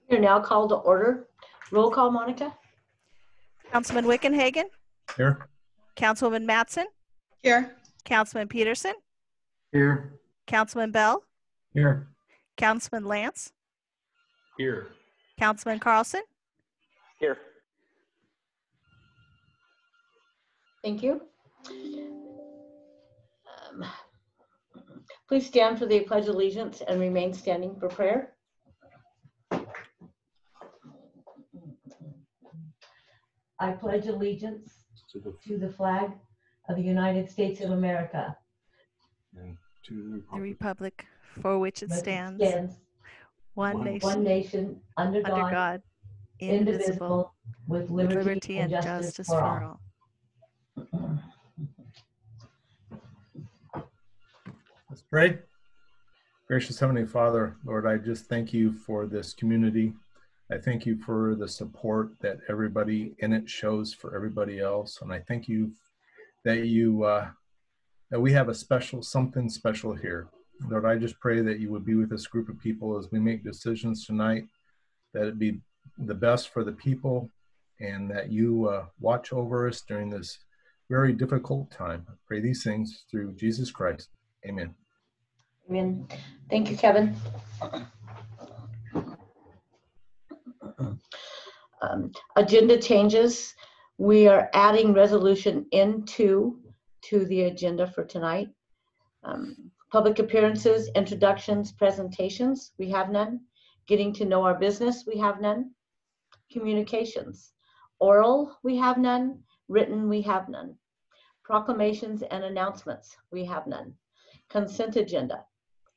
You're now called to order. Roll call, Monica. Councilman Wickenhagen. Here. Councilwoman Mattson. Here. Councilman Peterson. Here. Councilman Bell. Here. Councilman Lance. Here. Councilman Carlson. Here. Thank you. Please stand for the Pledge of Allegiance and remain standing for prayer. I pledge allegiance to the flag of the United States of America And to The republic for which it stands, one one nation, nation, under under God, God, indivisible, with with liberty and justice for all. Let's pray. Gracious Heavenly Father, Lord, I just thank you for this community. I thank you for the support that everybody in it shows for everybody else. And I thank you that that we have something special here. Lord, I just pray that you would be with this group of people as we make decisions tonight, that it be the best for the people, and that you watch over us during this very difficult time. I pray these things through Jesus Christ. Amen. Amen. Thank you, Kevin. Agenda changes. We are adding resolution into the agenda for tonight. Public appearances, introductions, presentations, we have none. Getting to know our business, we have none. Communications, oral, we have none. Written, we have none. Proclamations and announcements, we have none. Consent agenda.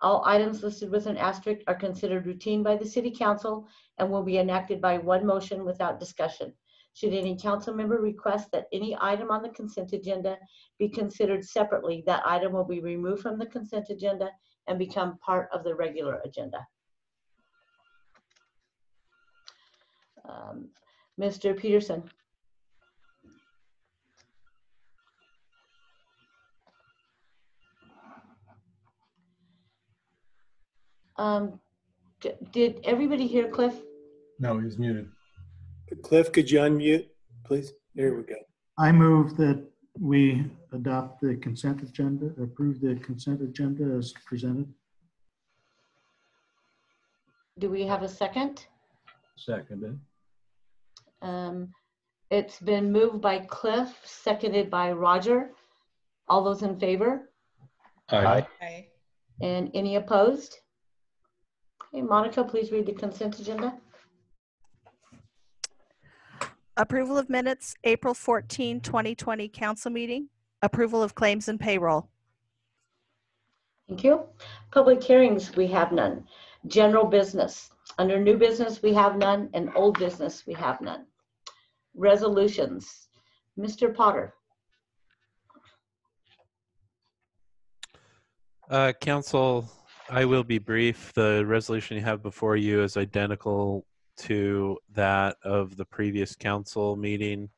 All items listed with an asterisk are considered routine by the City Council and will be enacted by one motion without discussion. Should any council member request that any item on the consent agenda be considered separately, that item will be removed from the consent agenda and become part of the regular agenda. Mr. Peterson. Did everybody hear Cliff? No, he's muted. Cliff, could you unmute, please? There we go. I move that we adopt the consent agenda, approve the consent agenda as presented. Do we have a second? Seconded. It's been moved by Cliff, seconded by Roger. All those in favor? Aye. Aye. And any opposed? Okay, Monica, please read the consent agenda. Approval of minutes, April 14, 2020 council meeting. Approval of claims and payroll. Thank you. Public hearings, we have none. General business. Under new business, we have none, and old business, we have none. Resolutions. Mr. Potter. Council, I will be brief. The resolution you have before you is identical to that of the previous council meeting.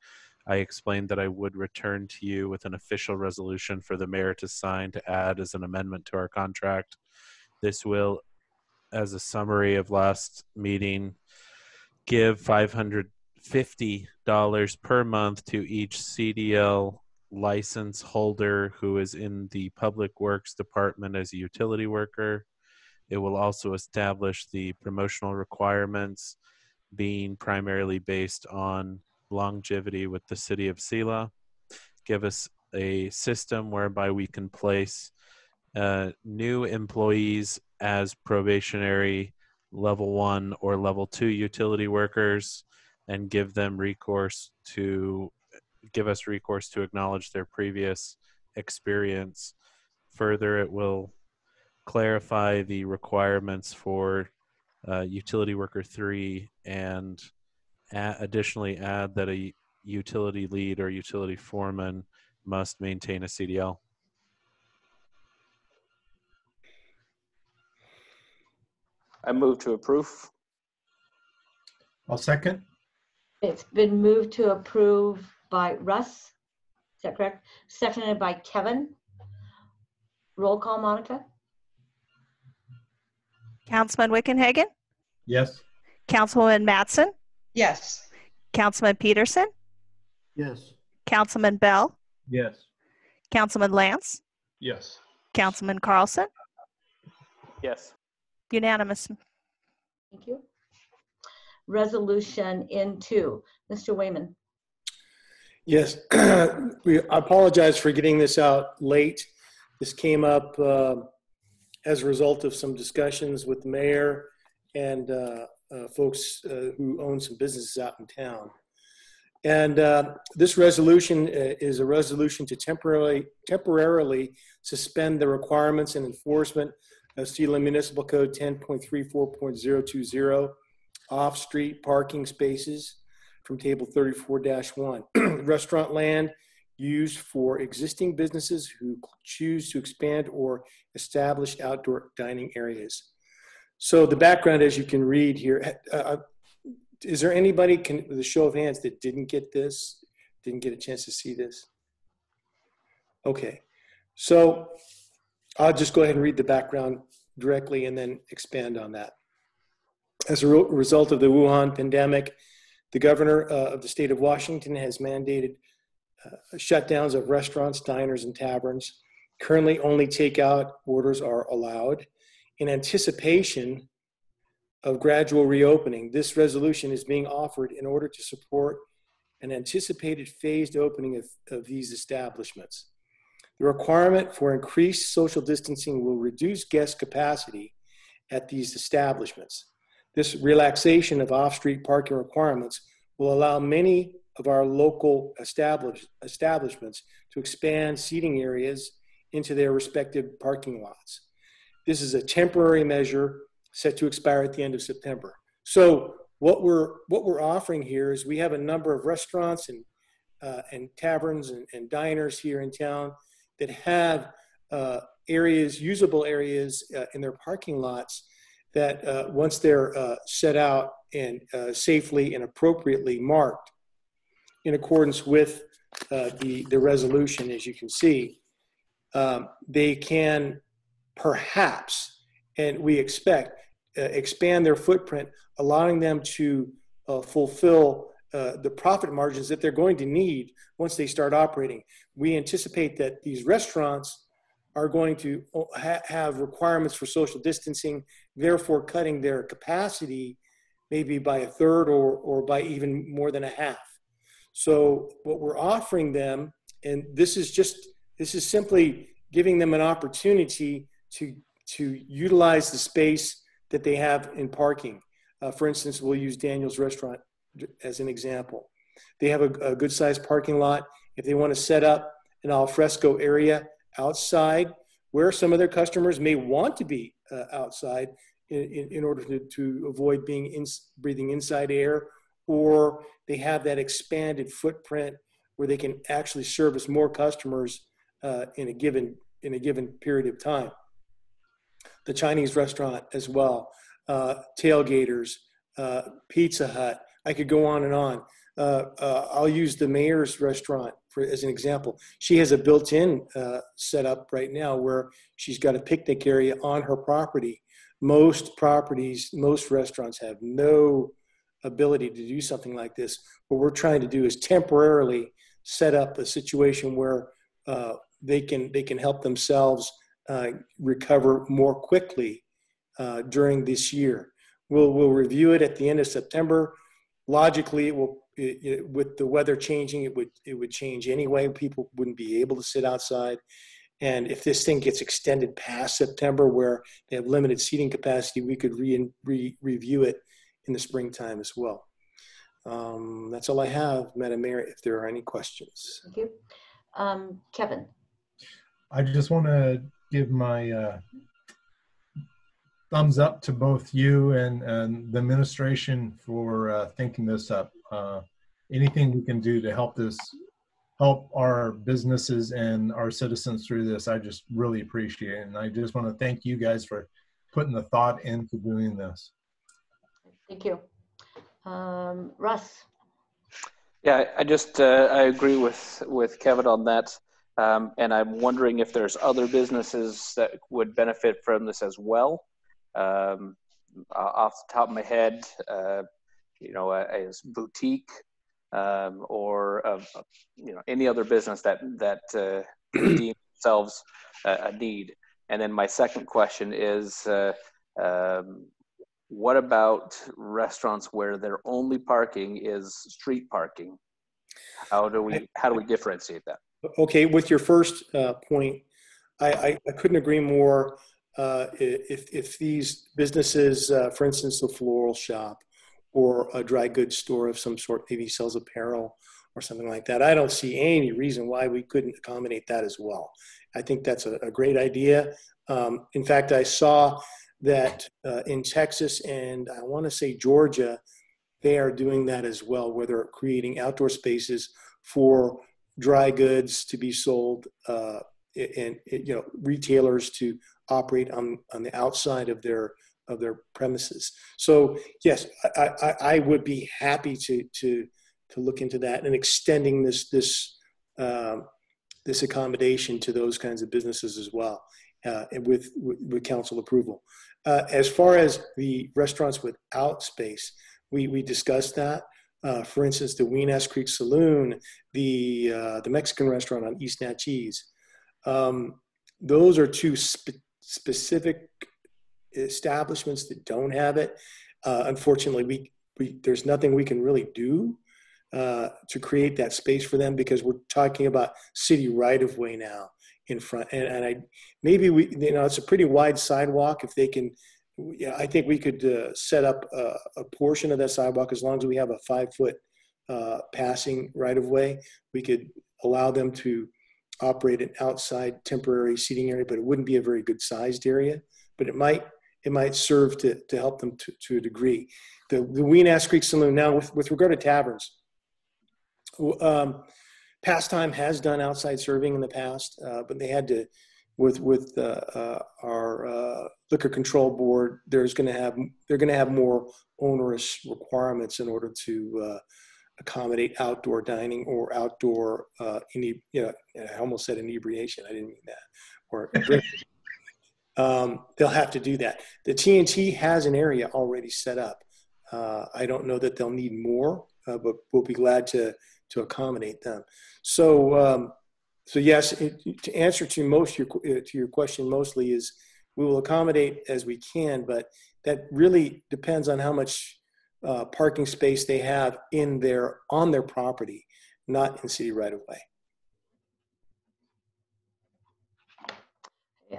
I explained that I would return to you with an official resolution for the mayor to sign to add as an amendment to our contract. This will, as a summary of last meeting, give $550 per month to each CDL license holder who is in the Public Works Department as a utility worker. It will also establish the promotional requirements, being primarily based on longevity with the city of Selah. Give us a system whereby we can place new employees as probationary level 1 or level 2 utility workers, and give us recourse to acknowledge their previous experience. Further, it will clarify the requirements for utility worker 3, and additionally add that a utility lead or utility foreman must maintain a CDL. I move to approve. I'll second. It's been moved to approve by Russ. Is that correct? Seconded by Kevin. Roll call, Monica. Councilman Wickenhagen. Yes. Councilwoman Matson, Yes. Councilman Peterson, Yes. Councilman Bell, Yes. Councilman Lance, Yes. Councilman Carlson. Yes. Unanimous. Thank you. Resolution N2. Mr. Wayman. Yes, I apologize for getting this out late. This came up as a result of some discussions with the mayor and folks who own some businesses out in town. And this resolution is a resolution to temporarily suspend the requirements and enforcement of Selah Municipal Code 10.34.020 off-street parking spaces from Table 34-1. Restaurant land used for existing businesses who choose to expand or establish outdoor dining areas. So the background, as you can read here, is there anybody, with a show of hands, that didn't get this, didn't get a chance to see this? Okay, so I'll just go ahead and read the background directly and then expand on that. As a result of the Wuhan pandemic, the governor of the state of Washington has mandated shutdowns of restaurants, diners, and taverns. Currently, only takeout orders are allowed. In anticipation of gradual reopening, this resolution is being offered in order to support an anticipated phased opening of these establishments. The requirement for increased social distancing will reduce guest capacity at these establishments. This relaxation of off-street parking requirements will allow many of our local establishments to expand seating areas into their respective parking lots. This is a temporary measure set to expire at the end of September. So what we're offering here is we have a number of restaurants and taverns and diners here in town that have areas, usable areas in their parking lots that once they're set out and safely and appropriately marked in accordance with the resolution, as you can see, they can perhaps, and we expect, expand their footprint, allowing them to fulfill the profit margins that they're going to need once they start operating. We anticipate that these restaurants are going to have requirements for social distancing, therefore cutting their capacity maybe by a third or by even more than a half. So what we're offering them, and this is simply giving them an opportunity to utilize the space that they have in parking. For instance, we'll use Daniel's Restaurant as an example. They have a good sized parking lot. If they want to set up an al fresco area outside where some of their customers may want to be outside in order to avoid breathing inside air, or they have that expanded footprint where they can actually service more customers in a given period of time. The Chinese restaurant as well, tailgaters, Pizza Hut. I could go on and on. I'll use the mayor's restaurant as an example. She has a built-in setup right now where she's got a picnic area on her property. Most properties, most restaurants have no ability to do something like this. What we're trying to do is temporarily set up a situation where they can help themselves recover more quickly during this year. We'll review it at the end of September. Logically, with the weather changing, it would change anyway. People wouldn't be able to sit outside. And if this thing gets extended past September, where they have limited seating capacity, we could review it in the springtime as well. That's all I have, Madam Mayor, if there are any questions. Thank you. Kevin. I just want to give my thumbs up to both you and the administration for thinking this up. Anything we can do to help our businesses and our citizens through this, I just really appreciate it. And I just want to thank you guys for putting the thought into doing this. Thank you. Russ. Yeah, I agree with Kevin on that. And I'm wondering if there's other businesses that would benefit from this as well. off the top of my head, a boutique or any other business that deem themselves a need. And then my second question is, what about restaurants where their only parking is street parking? How do we differentiate that? Okay, with your first point, I couldn't agree more. If these businesses, for instance, the floral shop or a dry goods store of some sort, maybe sells apparel or something like that, I don't see any reason why we couldn't accommodate that as well. I think that's a great idea. In fact, I saw that in Texas and I want to say Georgia, they are doing that as well, where they're creating outdoor spaces for dry goods to be sold and retailers to operate on the outside of their premises. So yes, I would be happy to look into that and extending this accommodation to those kinds of businesses as well, and with council approval. As far as the restaurants without space, we discussed that. For instance, the Weenass Creek Saloon, the Mexican restaurant on East Natchez. Those are two specific establishments that don't have it. Unfortunately, there's nothing we can really do to create that space for them, because we're talking about city right-of-way now in front. And maybe it's a pretty wide sidewalk. If they can, I think we could set up a portion of that sidewalk as long as we have a 5-foot passing right-of-way. We could allow them to operate an outside temporary seating area, but it wouldn't be a very good sized area. But it might serve to help them to a degree. The Weenass Creek Saloon, now with regard to taverns, Pastime has done outside serving in the past, but they had to, with our liquor control board, they're going to have more onerous requirements in order to accommodate outdoor dining or outdoor I almost said inebriation. I didn't mean that. Or they'll have to do that. The TNT has an area already set up. I don't know that they'll need more, but we'll be glad to accommodate them. So yes, to answer to your question mostly is we will accommodate as we can, but that really depends on how much parking space they have on their property, not in city right of way.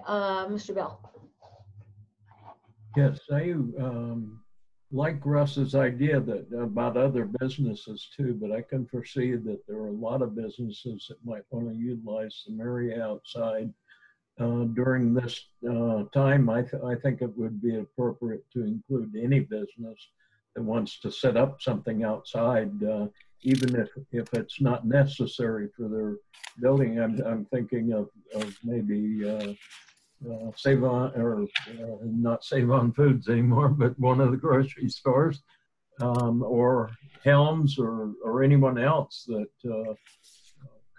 Mr. Bell. Yes, I like Russ's idea about other businesses too, but I can foresee that there are a lot of businesses that might want to utilize the area outside during this time. I think it would be appropriate to include any business that wants to set up something outside, even if it's not necessary for their building. I'm thinking of maybe Save On, or not Save On Foods anymore, but one of the grocery stores, or Helms, or anyone else that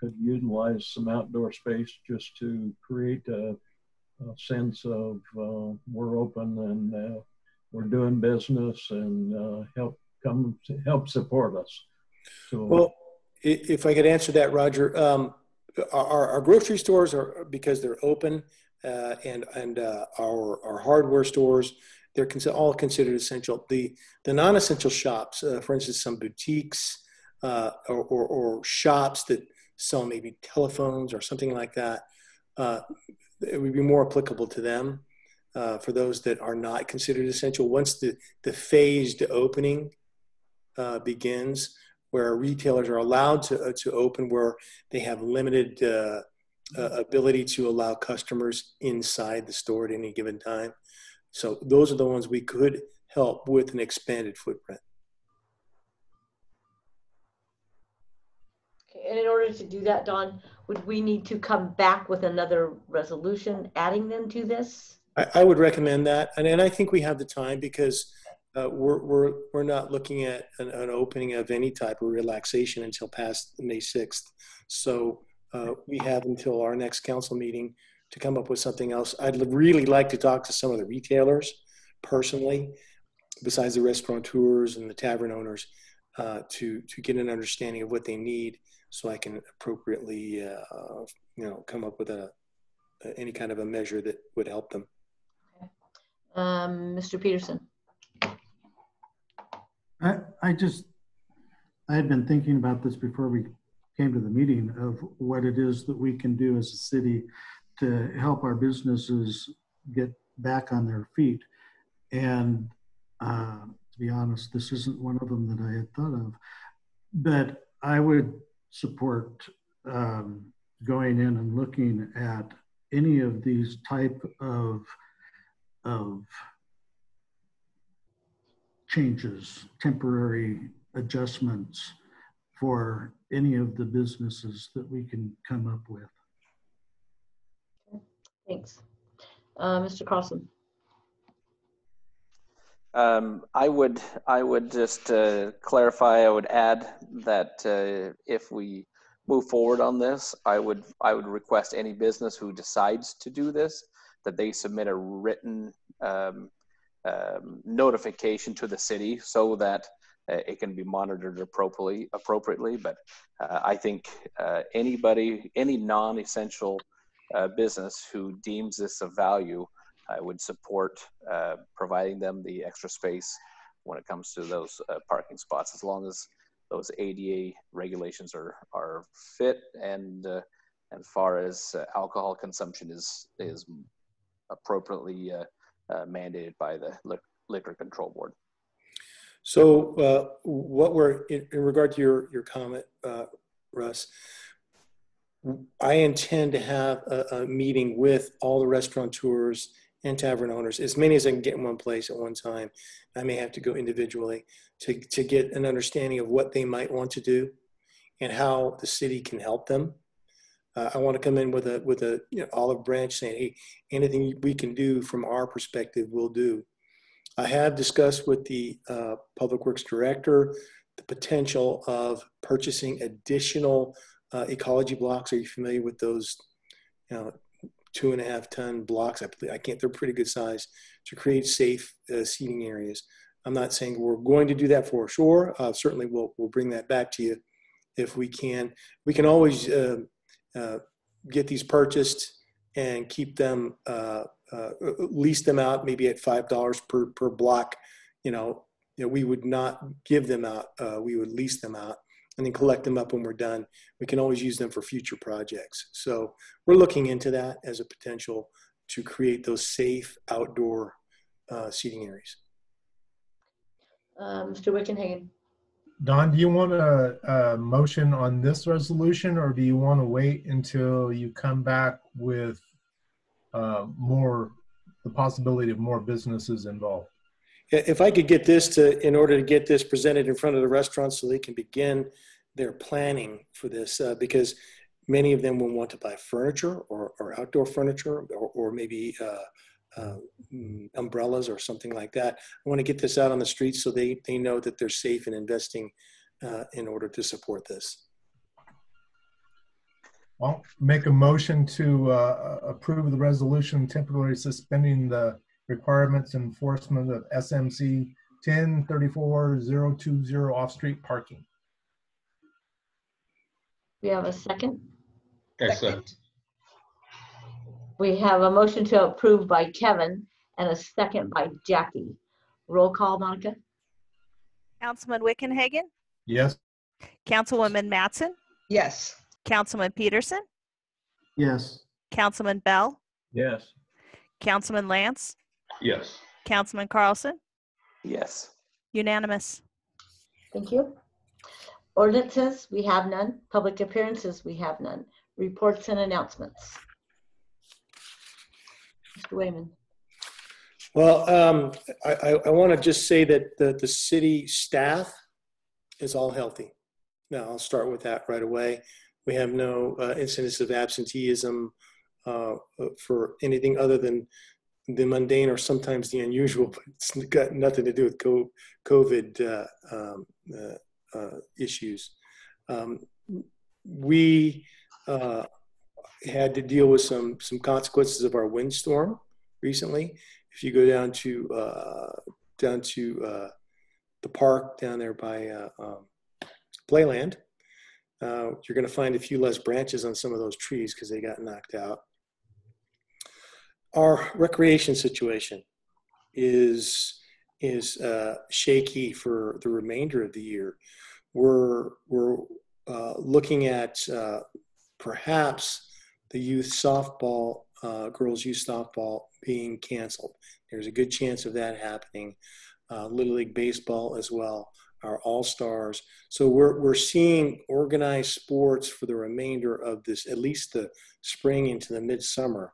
could utilize some outdoor space just to create a sense of we're open and we're doing business and help support us. So, well, if I could answer that, Roger, our grocery stores are, because they're open, and our hardware stores, they're all considered essential. The non-essential shops, for instance, some boutiques or shops that sell maybe telephones or something like that, it would be more applicable to them. For those that are not considered essential, once the phased opening begins, where retailers are allowed to open, where they have limited ability to allow customers inside the store at any given time. So those are the ones we could help with an expanded footprint. Okay, and in order to do that, Don, would we need to come back with another resolution adding them to this? I would recommend that, and I think we have the time, because we're not looking at an opening of any type of relaxation until past May 6th. So we have until our next council meeting to come up with something else. I'd really like to talk to some of the retailers, personally, besides the restaurateurs and the tavern owners, to get an understanding of what they need, so I can appropriately, come up with any kind of a measure that would help them. Mr. Peterson. I had been thinking about this before we came to the meeting of what it is that we can do as a city to help our businesses get back on their feet. And to be honest, this isn't one of them that I had thought of, but I would support going in and looking at any of these type of changes, temporary adjustments for any of the businesses that we can come up with. Thanks. Mr. Carlson. I would just clarify. I would add that if we move forward on this, I would request any business who decides to do this that they submit a written notification to the city so that it can be monitored appropriately. But I think any non-essential business who deems this of value, I would support providing them the extra space when it comes to those parking spots, as long as those ADA regulations are fit and far as alcohol consumption is appropriately mandated by the Liquor Control Board. So what we're in regard to your comment, Russ, I intend to have a meeting with all the restaurateurs and tavern owners, as many as I can get in one place at one time. I may have to go individually to get an understanding of what they might want to do and how the city can help them. I want to come in with a olive branch saying, hey, anything we can do from our perspective, we'll do. I have discussed with the Public Works Director the potential of purchasing additional ecology blocks. Are you familiar with those 2.5 ton blocks? I can't, they're pretty good size, to create safe seating areas. I'm not saying we're going to do that for sure. Certainly we'll bring that back to you if we can. We can always get these purchased and keep them, lease them out maybe at $5 per block. We would not give them out. We would lease them out and then collect them up when we're done. We can always use them for future projects. So we're looking into that as a potential to create those safe outdoor seating areas. Mr. Wickenhagen. Don, do you want a motion on this resolution, or do you want to wait until you come back with the possibility of more businesses involved? If I could get this in order to get this presented in front of the restaurants so they can begin their planning for this, because many of them will want to buy furniture or outdoor furniture or maybe umbrellas or something like that. I want to get this out on the streets so they know that they're safe in investing in order to support this. I'll make a motion to approve the resolution temporarily suspending the requirements and enforcement of SMC 1034020 off-street parking. We have a second. Second. We have a motion to approve by Kevin and a second by Jackie. Roll call, Monica. Councilman Wickenhagen, Yes. Councilwoman Mattson, Yes. Councilman Peterson, Yes. Councilman Bell, Yes. Councilman Lance, Yes. Councilman Carlson, Yes. unanimous. Thank you. Ordinances, we have none. Public appearances, we have none. Reports and announcements. Mr. Wayman. Well, I want to just say that the city staff is all healthy. Now, I'll start with that right away. We have no incidents of absenteeism for anything other than the mundane or sometimes the unusual, but it's got nothing to do with COVID issues. We had to deal with some consequences of our windstorm recently, if you go down to the park down there by Playland, you're going to find a few less branches on some of those trees because they got knocked out. Our recreation situation is shaky for the remainder of the year. We're looking at perhaps the youth softball, girls' youth softball being canceled. There's a good chance of that happening. Little League Baseball as well, our All-Stars. So we're seeing organized sports for the remainder of this, at least the spring into the midsummer.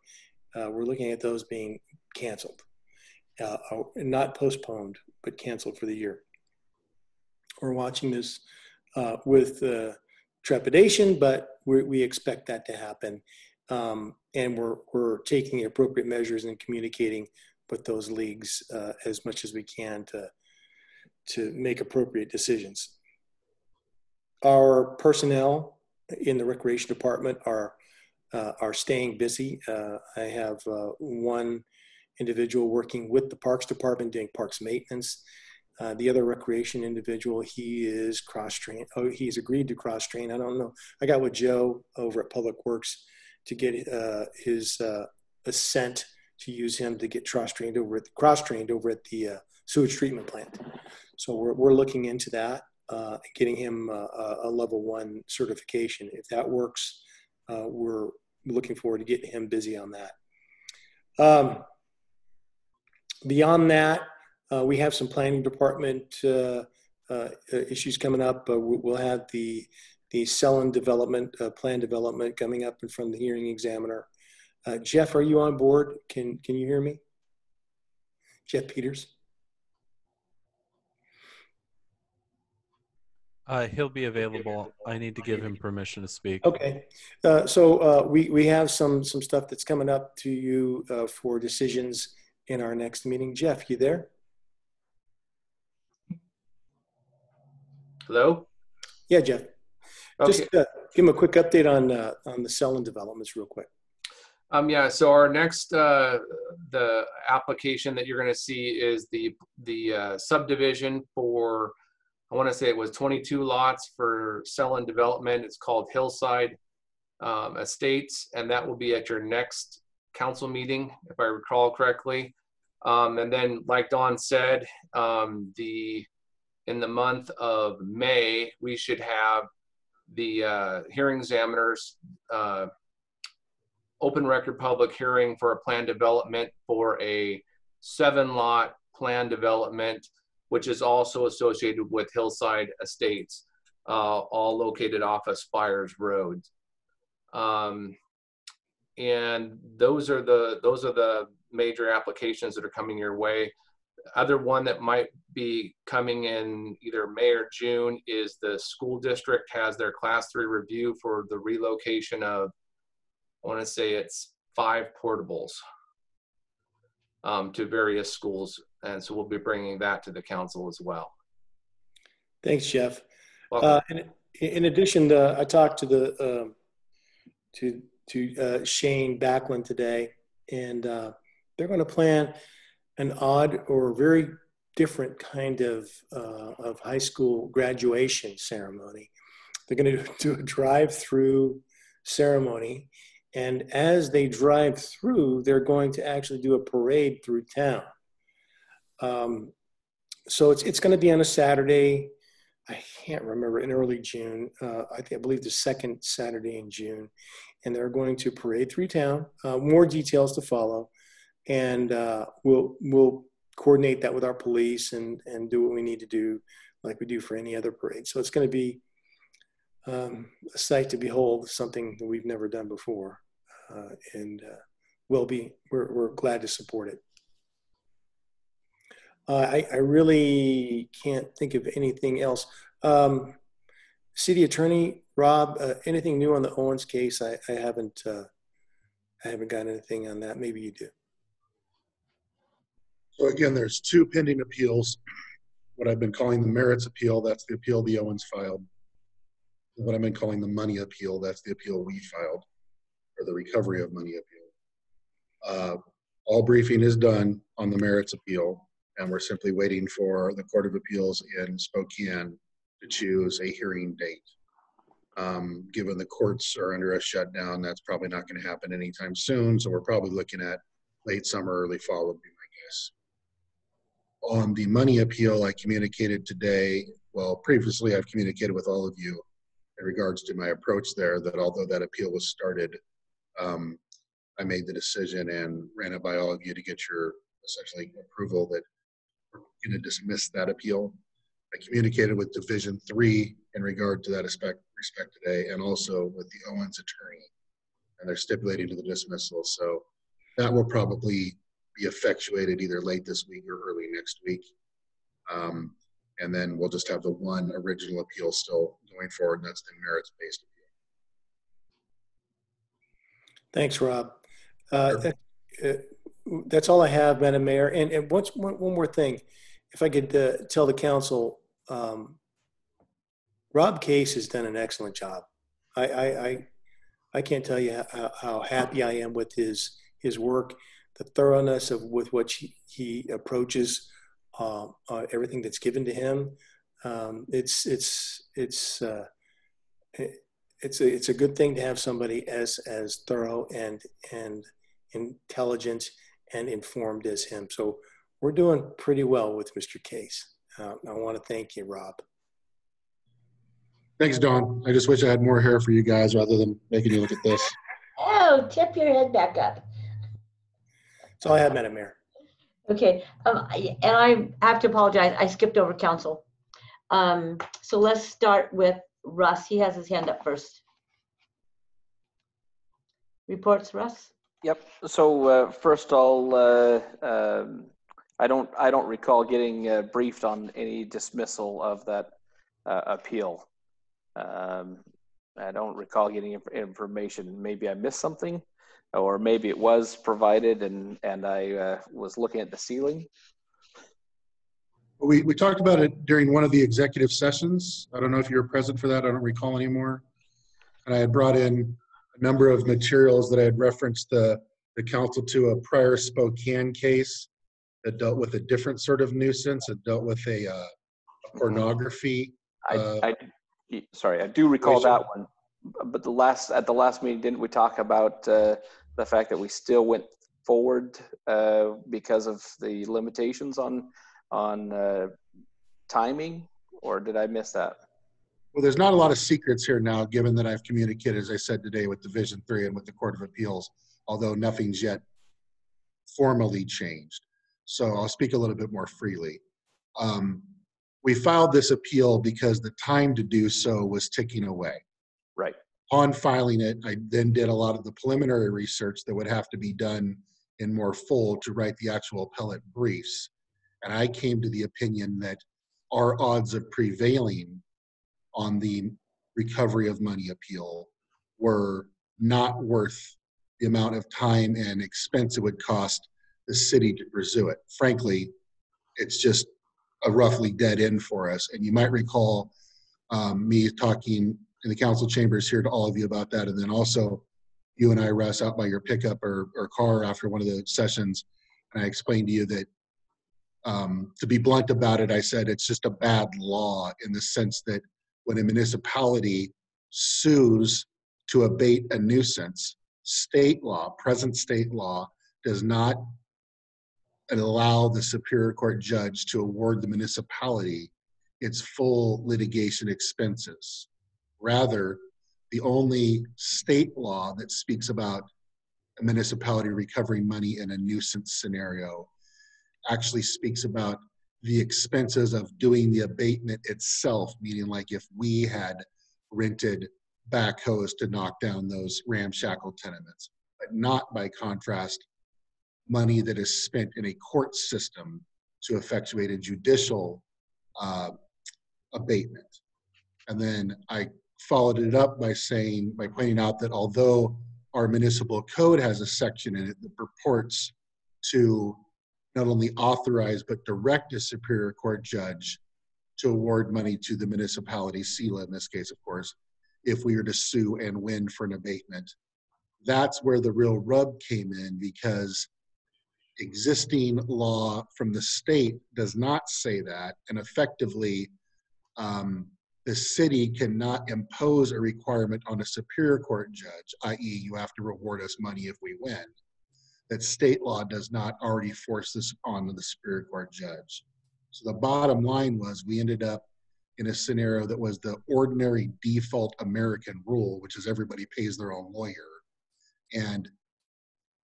We're looking at those being canceled, not postponed, but canceled for the year. We're watching this with trepidation, but we expect that to happen. And we're taking the appropriate measures and communicating with those leagues as much as we can to make appropriate decisions. Our personnel in the recreation department are staying busy. I have one individual working with the parks department doing parks maintenance. The other recreation individual, he is cross-trained. Oh, he's agreed to cross-train. I don't know. I got with Joe over at Public Works to get his assent to use him to get cross-trained over at the sewage treatment plant. So we're looking into that, getting him a level 1 certification. If that works, we're looking forward to getting him busy on that. Beyond that, we have some planning department issues coming up. We'll have the Selah development, plan development coming up in front of the hearing examiner. Jeff, are you on board? Can you hear me? Jeff Peters? He'll be available. I need to give him permission to speak. Okay. So we have some stuff that's coming up to you for decisions in our next meeting. Jeff, you there? Hello? Yeah, Jeff. Okay. Just give him a quick update on the Selah developments real quick. Yeah, so our next, the application that you're gonna see is the subdivision for, I wanna say it was 22 lots for Selah development. It's called Hillside Estates, and that will be at your next council meeting, if I recall correctly. And then like Dawn said, in the month of May, we should have the hearing examiners open record public hearing for a plan development for a 7-lot plan development, which is also associated with Hillside Estates, all located off of Spires Road. And those are the major applications that are coming your way. Other one that might be coming in either May or June is the school district has their class 3 review for the relocation of, I want to say it's 5 portables to various schools. And so we'll be bringing that to the council as well. Thanks, Jeff. Well, In addition, I talked to Shane Backlund today, and they're going to plan an odd or very different kind of high school graduation ceremony. They're going to do a drive-through ceremony, and as they drive through, they're going to actually do a parade through town. So it's going to be on a Saturday. I can't remember, in early June. I believe the second Saturday in June, and they're going to parade through town. More details to follow. And we'll coordinate that with our police and do what we need to do like we do for any other parade. So it's going to be a sight to behold, something that we've never done before. We're glad to support it. I really can't think of anything else. City Attorney Rob, anything new on the Owens case? I haven't got anything on that. Maybe you do. So again, there's 2 pending appeals. What I've been calling the merits appeal, that's the appeal the Owens filed. What I've been calling the money appeal, that's the appeal we filed, or the recovery of money appeal. All briefing is done on the merits appeal, and we're simply waiting for the Court of Appeals in Spokane to choose a hearing date. Given the courts are under a shutdown, that's probably not going to happen anytime soon, so we're probably looking at late summer, early fall would be my guess. On the money appeal, I communicated today, well, previously I've communicated with all of you in regards to my approach there, that although that appeal was started, I made the decision and ran it by all of you to get your essentially approval that we're going to dismiss that appeal. I communicated with Division 3 in regard to that respect today, and also with the Owens attorney, and they're stipulating to the dismissal. So that will probably be effectuated either late this week or early next week. And then we'll just have the one original appeal still going forward, and that's the merits-based appeal. Thanks, Rob. That's all I have, Madam Mayor. And one more thing, if I could tell the council, Rob Case has done an excellent job. I can't tell you how happy I am with his work, the thoroughness with which he approaches everything that's given to him. It's a good thing to have somebody as thorough and intelligent and informed as him. So we're doing pretty well with Mr. Case. I want to thank you, Rob. Thanks, Don. I just wish I had more hair for you guys rather than making you look at this. Oh, tip your head back up. That's all I have, Madam Mayor. Okay, and I have to apologize. I skipped over council. So let's start with Russ. He has his hand up first. Reports, Russ? Yep. So first, I don't recall getting briefed on any dismissal of that appeal. I don't recall getting information. Maybe I missed something, or maybe it was provided and I was looking at the ceiling. We talked about it during one of the executive sessions. I don't know if you were present for that. I don't recall anymore. And I had brought in a number of materials that I had referenced the council to a prior Spokane case that dealt with a different sort of nuisance. It dealt with a pornography. Sorry, I do recall that one. But at the last meeting, didn't we talk about the fact that we still went forward because of the limitations on timing, or did I miss that? Well, there's not a lot of secrets here now, given that I've communicated, as I said today, with Division 3 and with the Court of Appeals, although nothing's yet formally changed. So I'll speak a little bit more freely. We filed this appeal because the time to do so was ticking away. Right. On filing it, I then did a lot of the preliminary research that would have to be done in more full to write the actual appellate briefs. And I came to the opinion that our odds of prevailing on the recovery of money appeal were not worth the amount of time and expense it would cost the city to pursue it. Frankly, it's just a roughly dead end for us. And you might recall me talking in the council chambers here to all of you about that. And then also you and I, Russ, out by your pickup or car after one of the sessions. And I explained to you that to be blunt about it, I said it's just a bad law in the sense that when a municipality sues to abate a nuisance, state law, present state law, does not allow the Superior Court judge to award the municipality its full litigation expenses. Rather, the only state law that speaks about a municipality recovering money in a nuisance scenario actually speaks about the expenses of doing the abatement itself, meaning like if we had rented backhoes to knock down those ramshackle tenements, but not by contrast money that is spent in a court system to effectuate a judicial abatement. And then I followed it up by pointing out that although our municipal code has a section in it that purports to not only authorize but direct a Superior Court judge to award money to the municipality, Selah in this case, of course, if we were to sue and win for an abatement. That's where the real rub came in, because existing law from the state does not say that, and effectively, the city cannot impose a requirement on a superior court judge, i.e. you have to reward us money if we win. That state law does not already force this on the superior court judge. So the bottom line was we ended up in a scenario that was the ordinary default American rule, which is everybody pays their own lawyer. And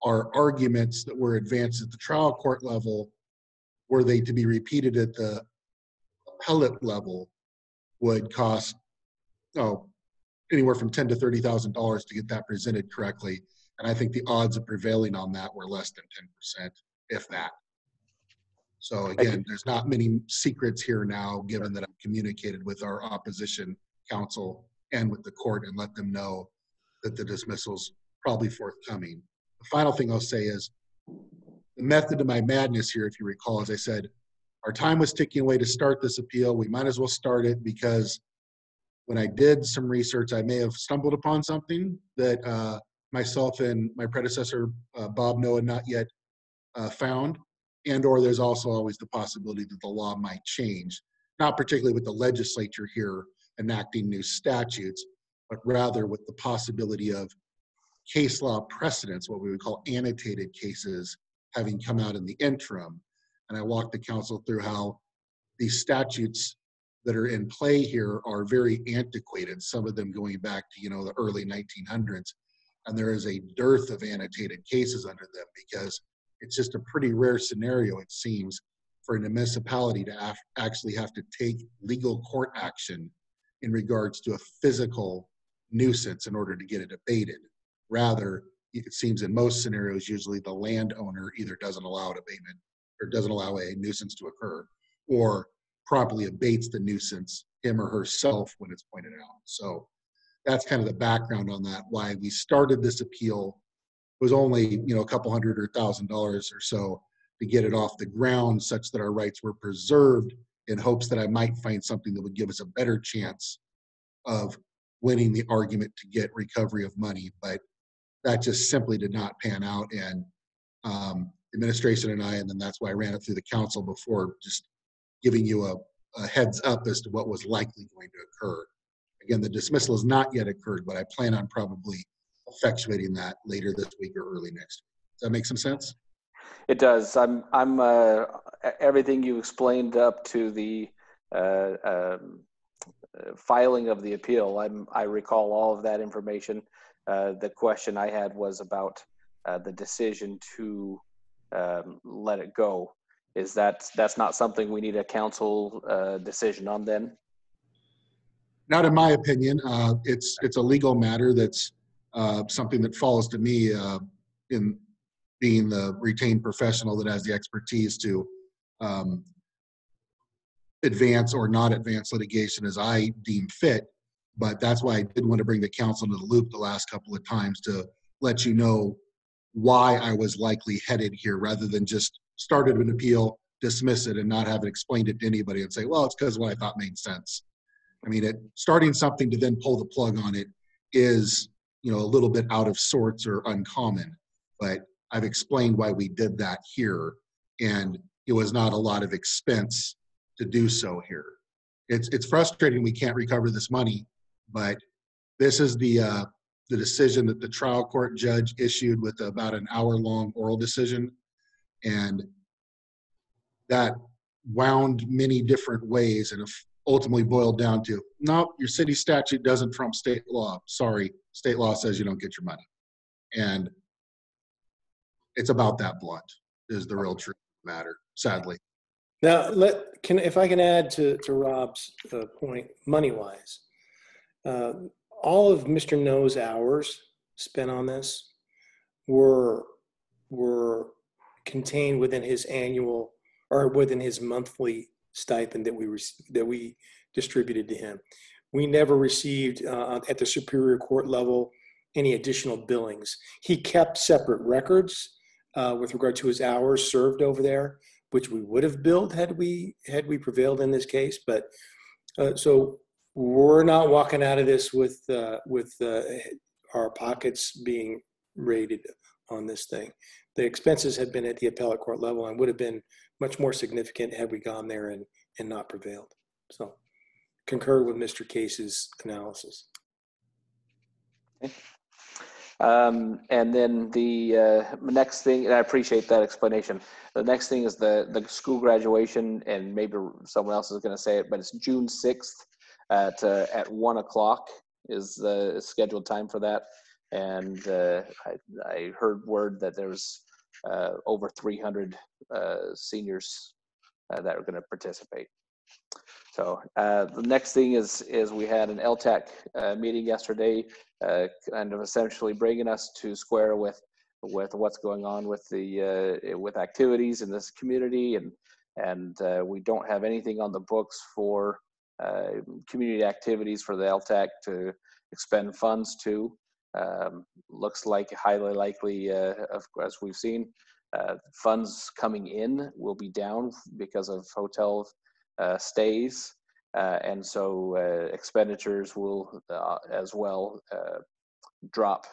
our arguments that were advanced at the trial court level, were they to be repeated at the appellate level, would cost anywhere from $10,000 to $30,000 to get that presented correctly. And I think the odds of prevailing on that were less than 10%, if that. So again, there's not many secrets here now, given that I've communicated with our opposition counsel and with the court and let them know that the dismissal's probably forthcoming. The final thing I'll say is the method of my madness here, if you recall, as I said, our time was ticking away to start this appeal. We might as well start it because when I did some research, I may have stumbled upon something that myself and my predecessor, Bob Noah, not yet found. And or there's also always the possibility that the law might change, not particularly with the legislature here enacting new statutes, but rather with the possibility of case law precedents, what we would call annotated cases, having come out in the interim. And I walked the council through how these statutes that are in play here are very antiquated, some of them going back to, the early 1900s. And there is a dearth of annotated cases under them because it's just a pretty rare scenario, it seems, for a municipality to actually have to take legal court action in regards to a physical nuisance in order to get it abated. Rather, it seems in most scenarios, usually the landowner either doesn't allow an abatement or doesn't allow a nuisance to occur, or properly abates the nuisance, him or herself, when it's pointed out. So that's kind of the background on that, why we started this appeal. It was only, a couple $100 or $1,000 or so to get it off the ground such that our rights were preserved, in hopes that I might find something that would give us a better chance of winning the argument to get recovery of money. But that just simply did not pan out. And administration and I, and then that's why I ran it through the council before, just giving you a heads up as to what was likely going to occur. Again, the dismissal has not yet occurred, but I plan on probably effectuating that later this week or early next week. Does that make some sense? It does. I'm everything you explained up to the filing of the appeal. I recall all of that information. The question I had was about the decision to let it go. That's not something we need a council decision on then? Not in my opinion. It's a legal matter that's something that falls to me in being the retained professional that has the expertise to advance or not advance litigation as I deem fit. But that's why I did want to bring the council into the loop the last couple of times to let you know why I was likely headed here, rather than just started an appeal, dismiss it, and not have it explained it to anybody and say, well, it's because of what I thought made sense. I mean, starting something to then pull the plug on it is, a little bit out of sorts or uncommon, but I've explained why we did that here, and it was not a lot of expense to do so here. It's frustrating we can't recover this money, but this is the decision that the trial court judge issued with about an hour-long oral decision, and that wound many different ways and ultimately boiled down to, no, your city statute doesn't trump state law. Sorry, state law says you don't get your money. And it's about that blunt is the real truth of the matter, sadly. Now, if I can add to Rob's point, money-wise, all of Mr. No's hours spent on this were contained within his annual or within his monthly stipend that we distributed to him. We never received at the Superior Court level any additional billings. He kept separate records with regard to his hours served over there, which we would have billed had we prevailed in this case. But so we're not walking out of this with our pockets being raided on this thing. The expenses had been at the appellate court level and would have been much more significant had we gone there and not prevailed. So concur with Mr. Case's analysis. Okay. And then the next thing, and I appreciate that explanation. The next thing is the school graduation, and maybe someone else is going to say it, but it's June 6th at 1 o'clock is the scheduled time for that. And I heard word that there's over 300 seniors that are going to participate. So the next thing is we had an LTAC meeting yesterday, kind of essentially bringing us to square with what's going on with the with activities in this community, and we don't have anything on the books for community activities for the LTAC to expend funds to. Looks like highly likely, as we've seen, funds coming in will be down because of hotel stays, and so expenditures will as well drop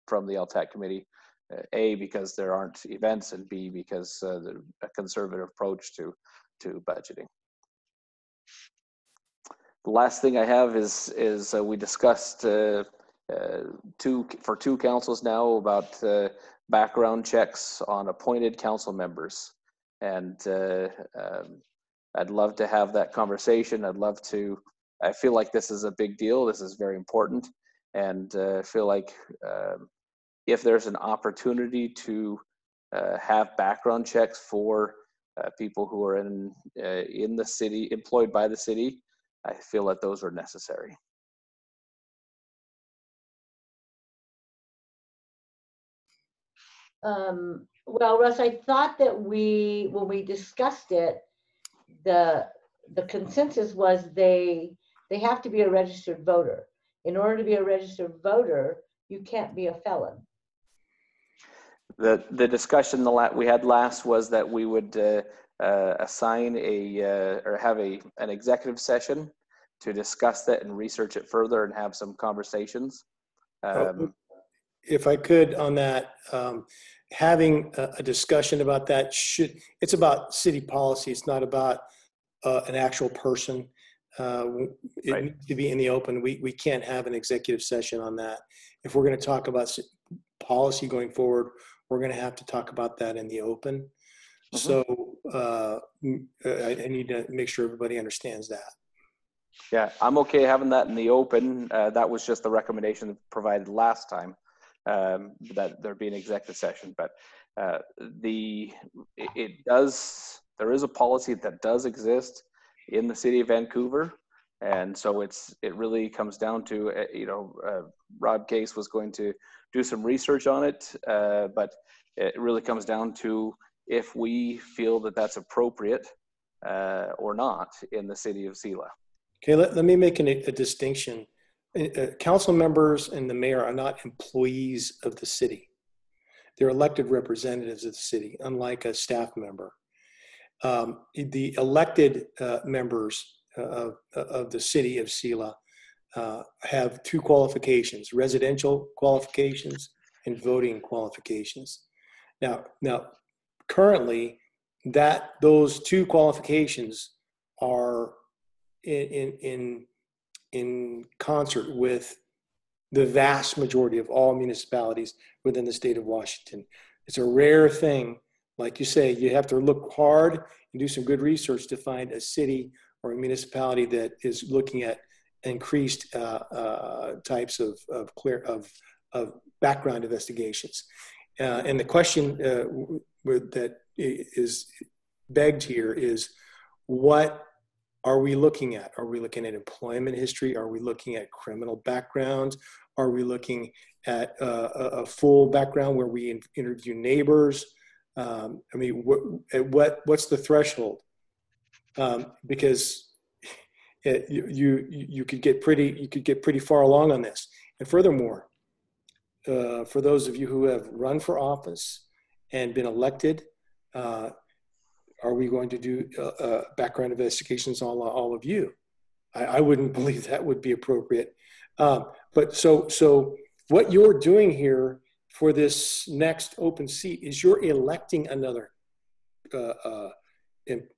from the LTAC committee, A, because there aren't events, and B, because a conservative approach to budgeting. The last thing I have is we discussed for two councils now about background checks on appointed council members, and I'd love to have that conversation. I feel like this is a big deal. This is very important, and feel like if there's an opportunity to have background checks for people who are in the city, employed by the city, I feel that those are necessary. Well, Russ, I thought that when we discussed it, the consensus was they have to be a registered voter. In order to be a registered voter, you can't be a felon. The discussion we had last was that we would assign or have an executive session to discuss that and research it further and have some conversations. If I could on that, having a discussion about that it's about city policy. It's not about an actual person. It Right. needs to be in the open. We can't have an executive session on that. If we're going to talk about policy going forward, we're going to have to talk about that in the open. Mm-hmm. So I need to make sure everybody understands that. Yeah, I'm okay having that in the open. That was just the recommendation provided last time, that there be an executive session. But there is a policy that does exist in the city of Vancouver, and so it really comes down to Rob Case was going to do some research on it, but it really comes down to if we feel that that's appropriate or not in the city of Selah. Okay, let me make a distinction. Council members and the mayor are not employees of the city. They're elected representatives of the city, unlike a staff member. The elected members of the city of Selah have two qualifications: residential qualifications and voting qualifications. Now, currently, those two qualifications are in concert with the vast majority of all municipalities within the state of Washington. It's a rare thing. Like you say, you have to look hard and do some good research to find a city or a municipality that is looking at increased types of background investigations. And the question that is begged here is, what are we looking at? Are we looking at employment history? Are we looking at criminal backgrounds? Are we looking at a full background where we interview neighbors? What's the threshold? Because you could get pretty far along on this. And furthermore, for those of you who have run for office and been elected, are we going to do background investigations on all of you? I wouldn't believe that would be appropriate. But so what you're doing here for this next open seat is you're electing another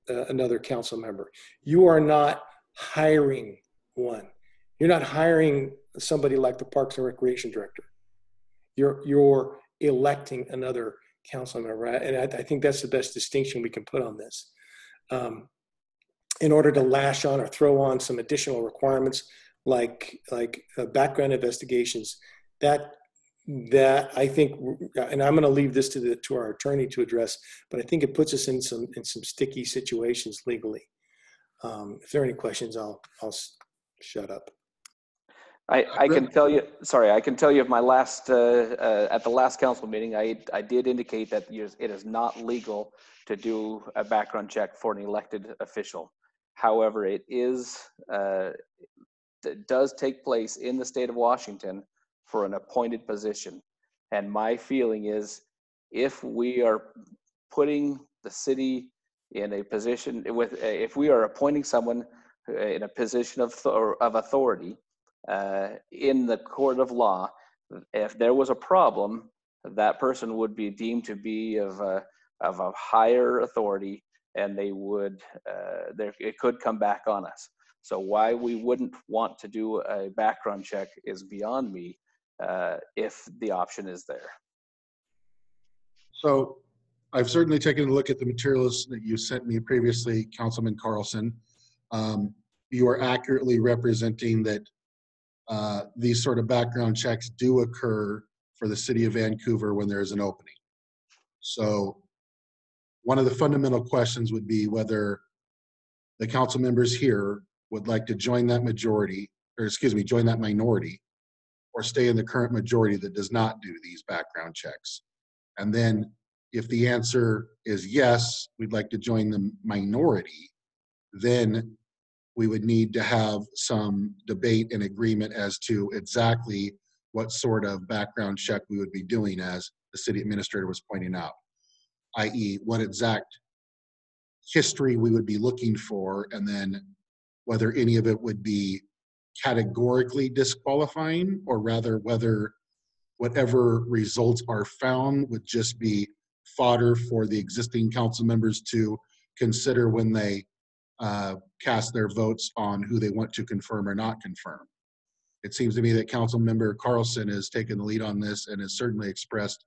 another council member. You are not hiring one. You're not hiring somebody like the Parks and Recreation Director. You're electing another council member, and I think that's the best distinction we can put on this. In order to lash on or throw on some additional requirements like background investigations, that I think, and I'm going to leave this to our attorney to address, but I think it puts us in some sticky situations legally. If there are any questions, I'll shut up. I can tell you, sorry, I can tell you of my last, at the last council meeting, I did indicate that it is not legal to do a background check for an elected official. However, it does take place in the state of Washington for an appointed position. And my feeling is if we are putting the city in a position if we are appointing someone in a position of authority, in the court of law, if there was a problem, that person would be deemed to be of a higher authority, and they would it could come back on us. So why we wouldn't want to do a background check is beyond me, if the option is there. So I've certainly taken a look at the materials that you sent me previously, Councilman Carlson. You are accurately representing that these sort of background checks do occur for the city of Vancouver when there's an opening. So one of the fundamental questions would be whether the council members here would like to join that majority, or excuse me, join that minority, or stay in the current majority that does not do these background checks. And then if the answer is yes, we'd like to join the minority, then we would need to have some debate and agreement as to exactly what sort of background check we would be doing, as the city administrator was pointing out, i.e. what exact history we would be looking for, and then whether any of it would be categorically disqualifying, or rather whether whatever results are found would just be fodder for the existing council members to consider when they cast their votes on who they want to confirm or not confirm. It seems to me that Council Member Carlson has taken the lead on this and has certainly expressed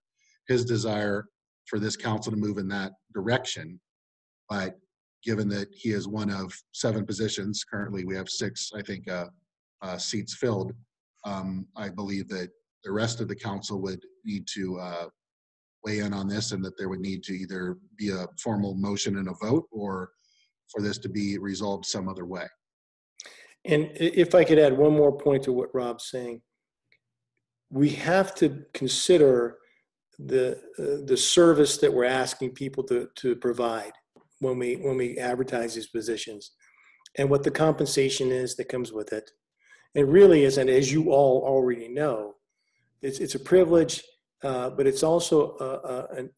his desire for this council to move in that direction. But given that he is one of 7 positions, currently we have 6, I think, seats filled, I believe that the rest of the council would need to weigh in on this, and that there would need to either be a formal motion and a vote, or for this to be resolved some other way. And if I could add one more point to what Rob's saying, we have to consider the service that we're asking people to provide when we advertise these positions, and what the compensation is that comes with it. It really isn't, as you all already know, it's a privilege, but it's also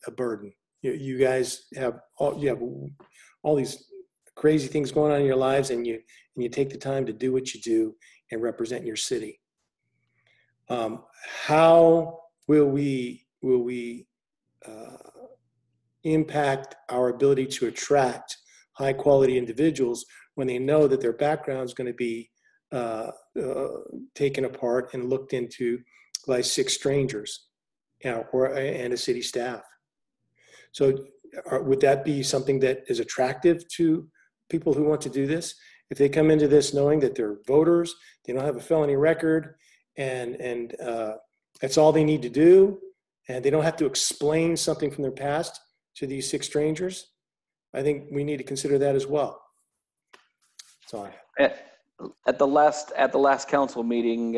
a burden. You guys have all these crazy things going on in your lives, and you take the time to do what you do and represent your city. How will we impact our ability to attract high quality individuals when they know that their background is going to be taken apart and looked into by 6 strangers, and a city staff? So would that be something that is attractive to people who want to do this? If they come into this knowing that they're voters, they don't have a felony record, and that's all they need to do, and they don't have to explain something from their past to these 6 strangers, I think we need to consider that as well. So at the last council meeting,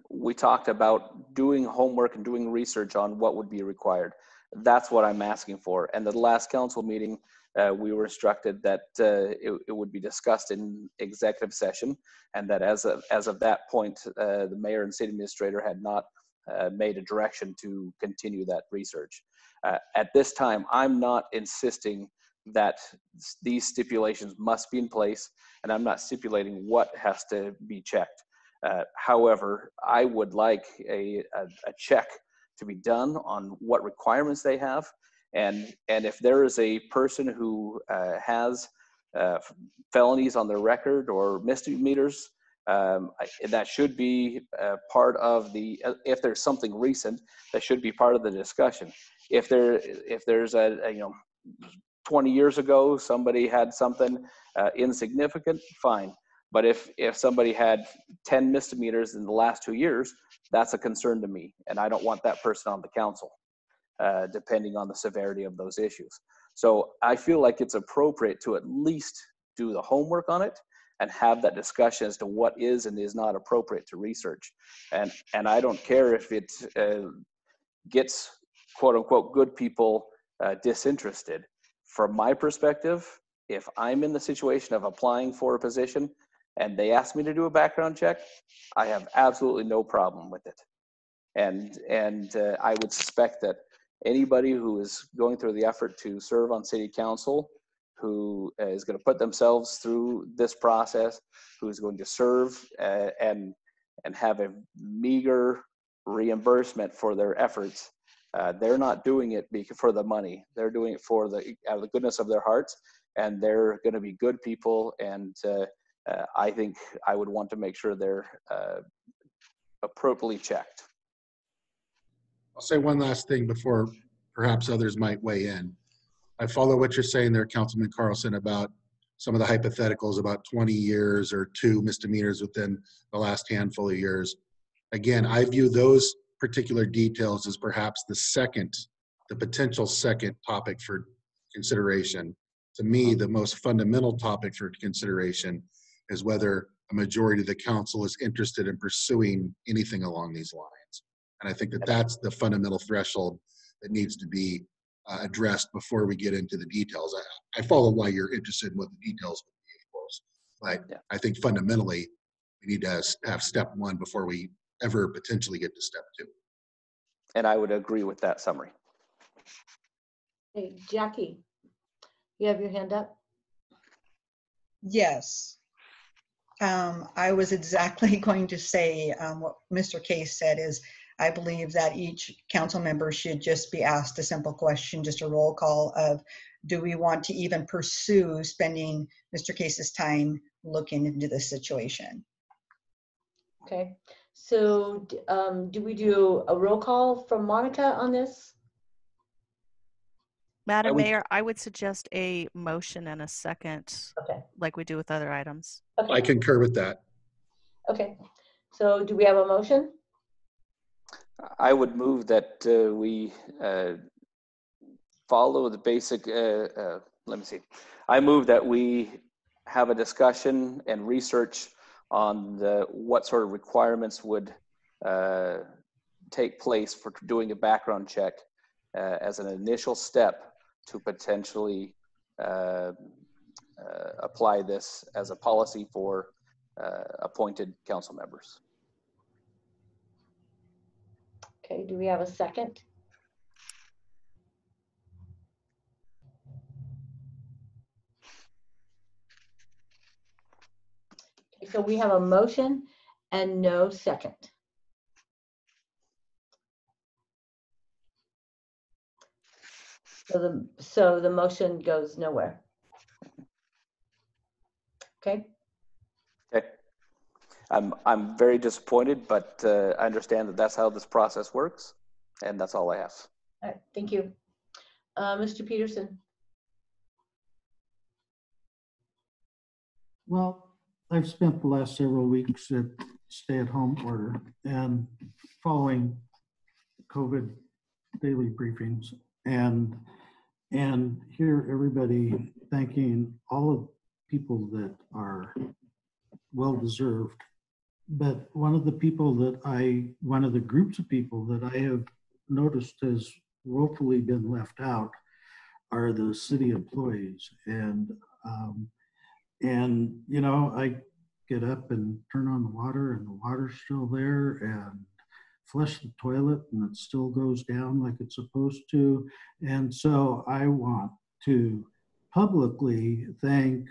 we talked about doing homework and doing research on what would be required. That's what I'm asking for. And the last council meeting, we were instructed that it would be discussed in executive session, and that as of that point, the mayor and city administrator had not made a direction to continue that research. At this time, I'm not insisting that these stipulations must be in place, and I'm not stipulating what has to be checked. However, I would like a check to be done on what requirements they have. And if there is a person who has felonies on their record or misdemeanors, that should be part of the, if there's something recent, that should be part of the discussion. If there's a 20 years ago, somebody had something insignificant, fine. But if somebody had 10 misdemeanors in the last 2 years, that's a concern to me. And I don't want that person on the council, depending on the severity of those issues. So I feel like it's appropriate to at least do the homework on it and have that discussion as to what is and is not appropriate to research. And I don't care if it gets quote unquote good people disinterested. From my perspective, if I'm in the situation of applying for a position and they ask me to do a background check, I have absolutely no problem with it. And I would suspect that anybody who is going through the effort to serve on city council, who is going to put themselves through this process, who is going to serve and have a meager reimbursement for their efforts, they're not doing it for the money. They're doing it for out of the goodness of their hearts, and they're going to be good people. And I think I would want to make sure they're appropriately checked. I'll say one last thing before perhaps others might weigh in. I follow what you're saying there, Councilman Carlson, about some of the hypotheticals about 20 years or 2 misdemeanors within the last handful of years. Again, I view those particular details as perhaps the potential second topic for consideration. To me, the most fundamental topic for consideration is whether a majority of the council is interested in pursuing anything along these lines. And I think that that's the fundamental threshold that needs to be addressed before we get into the details. I follow why you're interested in what the details would be, of course, but I think fundamentally we need to have step 1 before we ever potentially get to step 2. And I would agree with that summary. Hey, Jackie, you have your hand up? Yes. I was exactly going to say what Mr. Case said is, I believe that each council member should just be asked a simple question, just a roll call of, do we want to even pursue spending Mr. Case's time looking into this situation? Okay, so do we do a roll call from Monica on this? Madam Mayor, I would suggest a motion and a second, okay, like we do with other items. Okay. I concur with that. Okay, so do we have a motion? I would move that we follow the basic, let me see. I move that we have a discussion and research on what sort of requirements would take place for doing a background check as an initial step to potentially apply this as a policy for appointed council members. Okay, do we have a second? Okay, so we have a motion and no second. So the motion goes nowhere. Okay. Okay. I'm very disappointed, but I understand that that's how this process works, and that's all I have. All right, thank you. Mr. Peterson. Well, I've spent the last several weeks at stay-at-home order and following COVID daily briefings and hear everybody thanking all of the people that are well-deserved. But one of the groups of people that I have noticed has woefully been left out are the city employees. And you know, I get up and turn on the water and the water's still there, and flush the toilet and it still goes down like it's supposed to. And so I want to publicly thank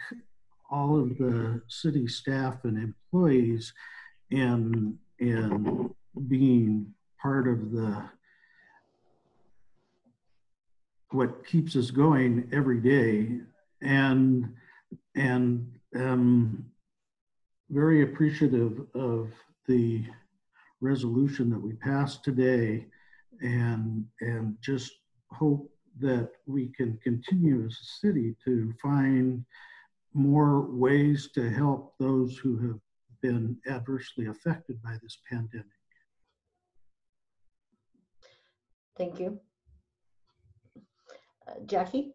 all of the city staff and employees in being part of the what keeps us going every day, and very appreciative of the resolution that we passed today, and just hope that we can continue as a city to find more ways to help those who have been adversely affected by this pandemic. Thank you. Jackie?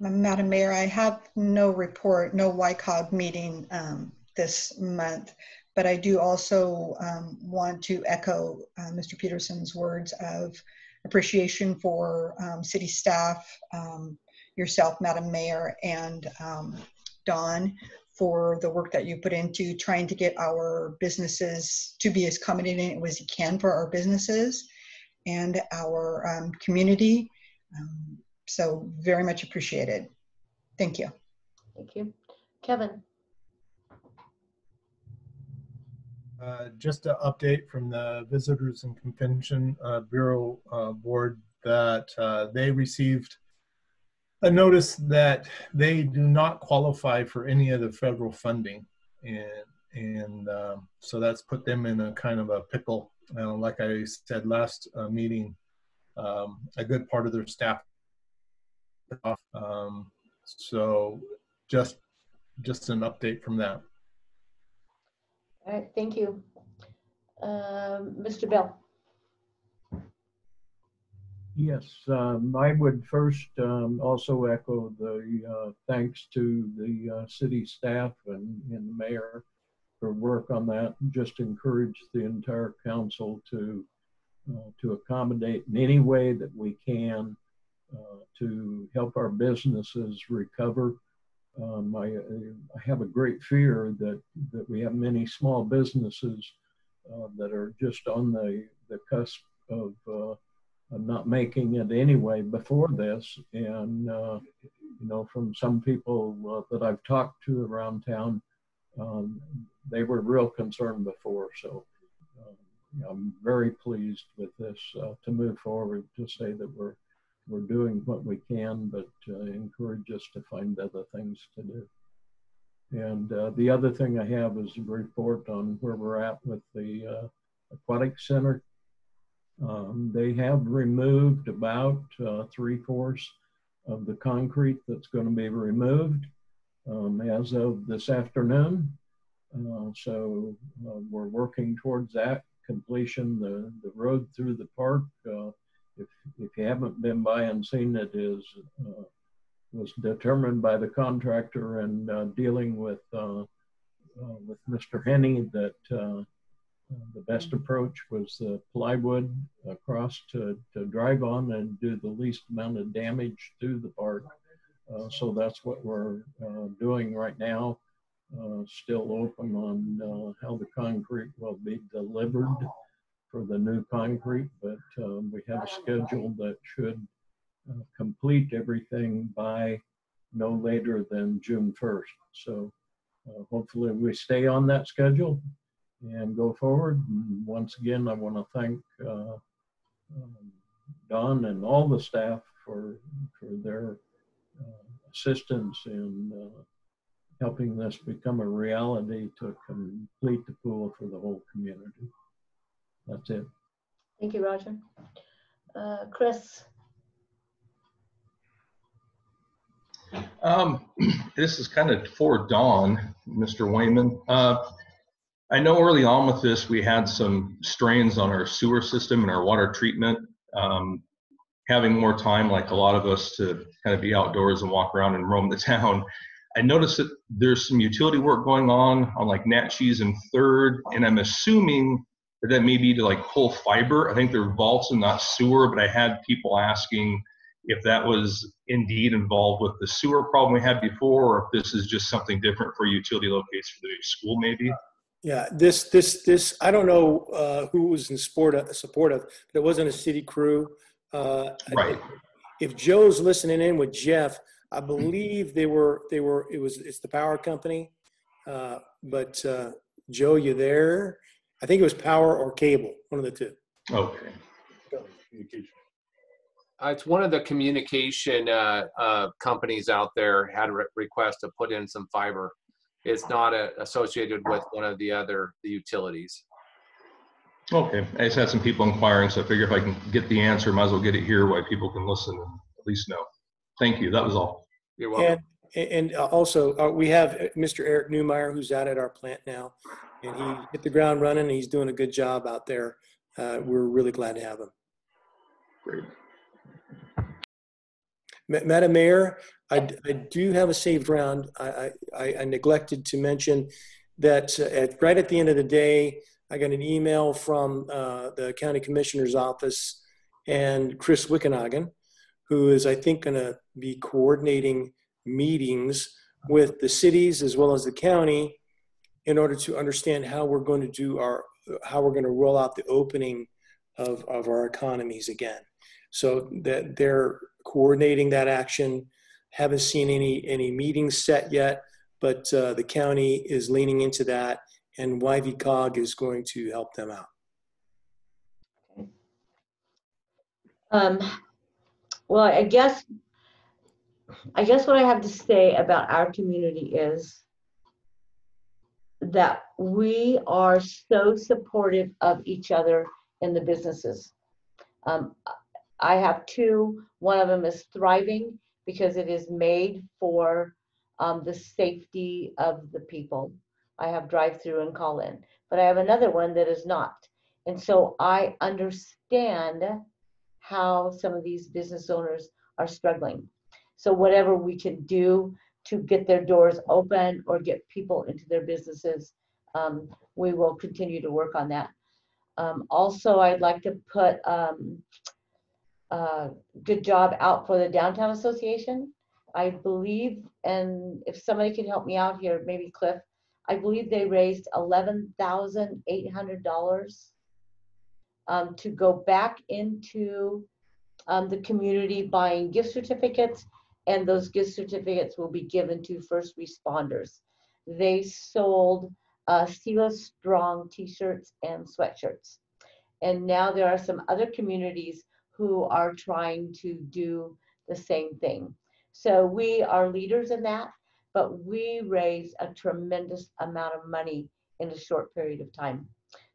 Madam Mayor, I have no report, no YCOG meeting this month, but I do also want to echo Mr. Peterson's words of appreciation for city staff, yourself, Madam Mayor, and Dawn, for the work that you put into trying to get our businesses to be as accommodating as you can for our businesses and our community. So very much appreciated. Thank you. Thank you. Kevin? Just an update from the Visitors and Convention Bureau Board that they received a notice that they do not qualify for any of the federal funding. And so that's put them in a kind of a pickle. Like I said last meeting, a good part of their staff so just an update from that. All right, thank you. Mr. Bell? Yes, I would first also echo the thanks to the city staff and the mayor for work on that. Just encourage the entire council to accommodate in any way that we can to help our businesses recover. I have a great fear that we have many small businesses that are just on the cusp of not making it anyway before this. And, you know, from some people that I've talked to around town, they were real concerned before. So I'm very pleased with this to move forward, to say that we're doing what we can, but encourage us to find other things to do. And the other thing I have is a report on where we're at with the aquatic center. They have removed about 3/4 of the concrete that's going to be removed as of this afternoon. So we're working towards that completion. The road through the park, if you haven't been by and seen it, was determined by the contractor and dealing with Mr. Henney that the best approach was the plywood across to drive on and do the least amount of damage to the park. So that's what we're doing right now. Still open on how the concrete will be delivered for the new concrete, but we have a schedule that should complete everything by no later than June 1st. So hopefully we stay on that schedule and go forward. And once again, I want to thank Don and all the staff for their assistance in helping this become a reality to complete the pool for the whole community. That's it. Thank you, Roger. Chris? This is kind of for Dawn, Mr. Wayman. I know early on with this, we had some strains on our sewer system and our water treatment. Having more time, like a lot of us, to kind of be outdoors and walk around and roam the town. I noticed that there's some utility work going on like Natchez and 3rd, and I'm assuming that may be to like pull fiber. I think they're vaults and not sewer, but I had people asking if that was indeed involved with the sewer problem we had before, or if this is just something different for utility locates for the new school maybe. Yeah, this I don't know who was in supportive, but it wasn't a city crew. Right. If Joe's listening in with Jeff, I believe it's the power company. But Joe, you there? I think it was power or cable, one of the two. Okay. communication? It's one of the communication companies out there had a request to put in some fiber. It's not associated with one of the utilities. Okay, I just had some people inquiring, so I figure if I can get the answer, might as well get it here while people can listen and at least know. Thank you, that was all. You're welcome. And also, we have Mr. Eric Newmeyer, who's out at our plant now, and he hit the ground running, and he's doing a good job out there. We're really glad to have him. Great. Madam Mayor, I do have a saved round. I neglected to mention that right at the end of the day, I got an email from the County Commissioner's office and Chris Wickenhagen, who is, I think, going to be coordinating meetings with the cities as well as the county in order to understand how we're going to do how we're going to roll out the opening of our economies again. So that they're coordinating that action. Haven't seen any meetings set yet, but the county is leaning into that, and YVCOG is going to help them out. Well, I guess what I have to say about our community is that we are so supportive of each other in the businesses. I have two. One of them is thriving because it is made for the safety of the people. I have drive-through and call-in, but I have another one that is not. And so I understand how some of these business owners are struggling. So whatever we can do to get their doors open or get people into their businesses, we will continue to work on that. Also, I'd like to put good job out for the Downtown Association. I believe, and if somebody could help me out here, maybe Cliff, I believe they raised $11,800 to go back into the community buying gift certificates, and those gift certificates will be given to first responders. They sold Selah Strong t-shirts and sweatshirts. And now there are some other communities who are trying to do the same thing. So we are leaders in that, but we raise a tremendous amount of money in a short period of time.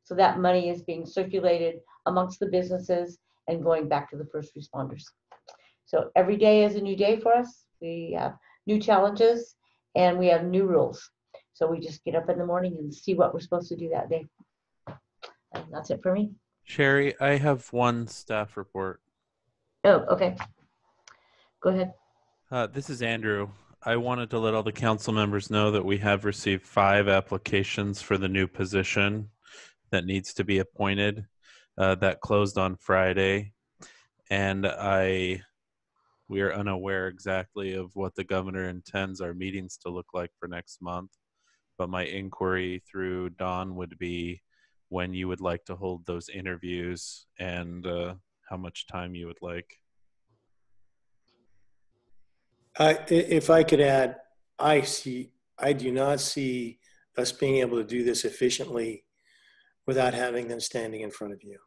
So that money is being circulated amongst the businesses and going back to the first responders. So every day is a new day for us. We have new challenges and we have new rules. So we just get up in the morning and see what we're supposed to do that day. And that's it for me. Sherry, I have one staff report. Oh, okay. Go ahead. This is Andrew. I wanted to let all the council members know that we have received 5 applications for the new position that needs to be appointed. That closed on Friday. And we are unaware exactly of what the governor intends our meetings to look like for next month. But my inquiry through Dawn would be when you would like to hold those interviews and how much time you would like. If I could add, I do not see us being able to do this efficiently without having them standing in front of you.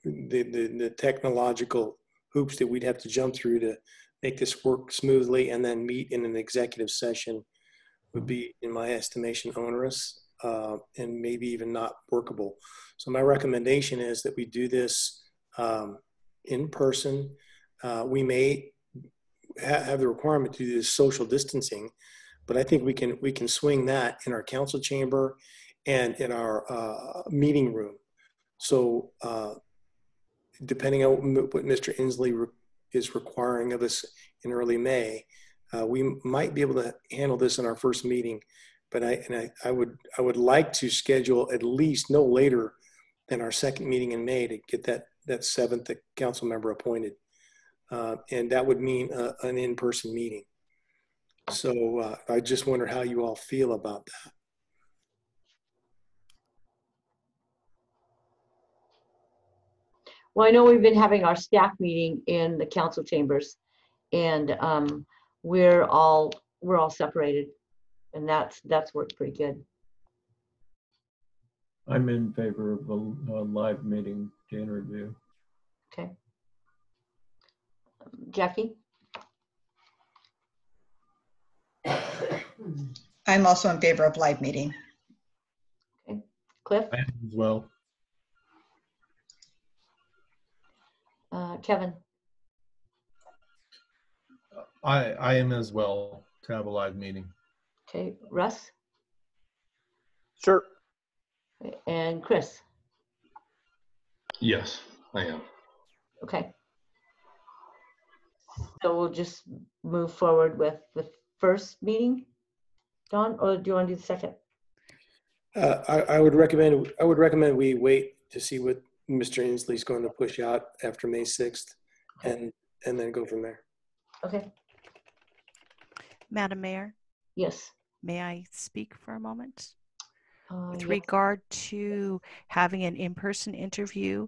The technological hoops that we'd have to jump through to make this work smoothly and then meet in an executive session would be, in my estimation, onerous and maybe even not workable. So my recommendation is that we do this in person. We may have the requirement to do this social distancing, but I think we can swing that in our council chamber and in our meeting room. So depending on what Mr. Inslee is requiring of us in early May, we might be able to handle this in our first meeting. But I would like to schedule at least no later than our second meeting in May to get that 7th council member appointed. And that would mean an in-person meeting. So I just wonder how you all feel about that. Well, I know we've been having our staff meeting in the council chambers, and we're all separated, and that's worked pretty good. I'm in favor of a live meeting to interview. Okay. Jackie? I'm also in favor of live meeting. Cliff? I am as well. Kevin? I am as well to have a live meeting. Okay, Russ? Sure. And Chris? Yes, I am. Okay. So we'll just move forward with the first meeting, Dawn, or do you want to do the second? I would recommend we wait to see what Mr. Inslee's going to push out after May 6th and then go from there. Okay, Madam Mayor, yes. may I speak for a moment? With Yes. regard to having an in-person interview,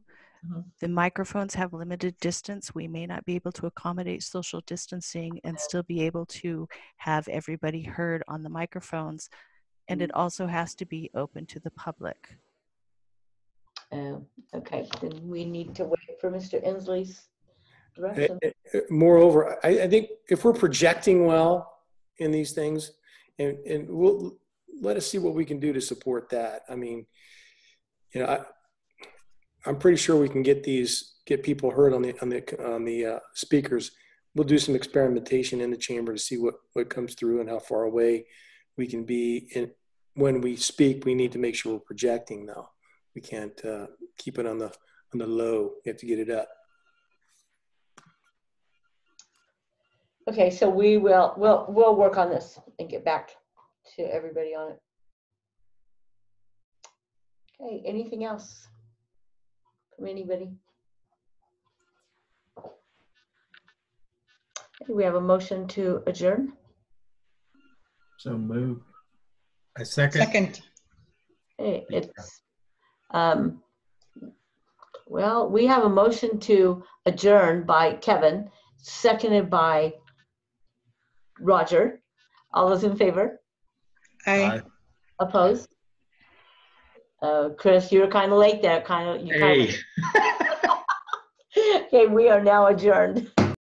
the microphones have limited distance. We may not be able to accommodate social distancing and still be able to have everybody heard on the microphones. And it also has to be open to the public. Okay, then we need to wait for Mr. Inslee's direction. Moreover, I think if we're projecting well in these things, and we'll let us see what we can do to support that. I mean, you know, I'm pretty sure we can get people heard on the speakers. We'll do some experimentation in the chamber to see what comes through and how far away we can be. When we speak, we need to make sure we're projecting though. We can't keep it on the low. We have to get it up. Okay, so we'll work on this and get back to everybody on it. Okay, anything else from anybody? Okay, we have a motion to adjourn. So moved. I second. Second. Okay, it's well, we have a motion to adjourn by Kevin, seconded by Roger. All those in favor? Aye. Opposed? Chris, you were kind of late there. Hey. Okay, we are now adjourned.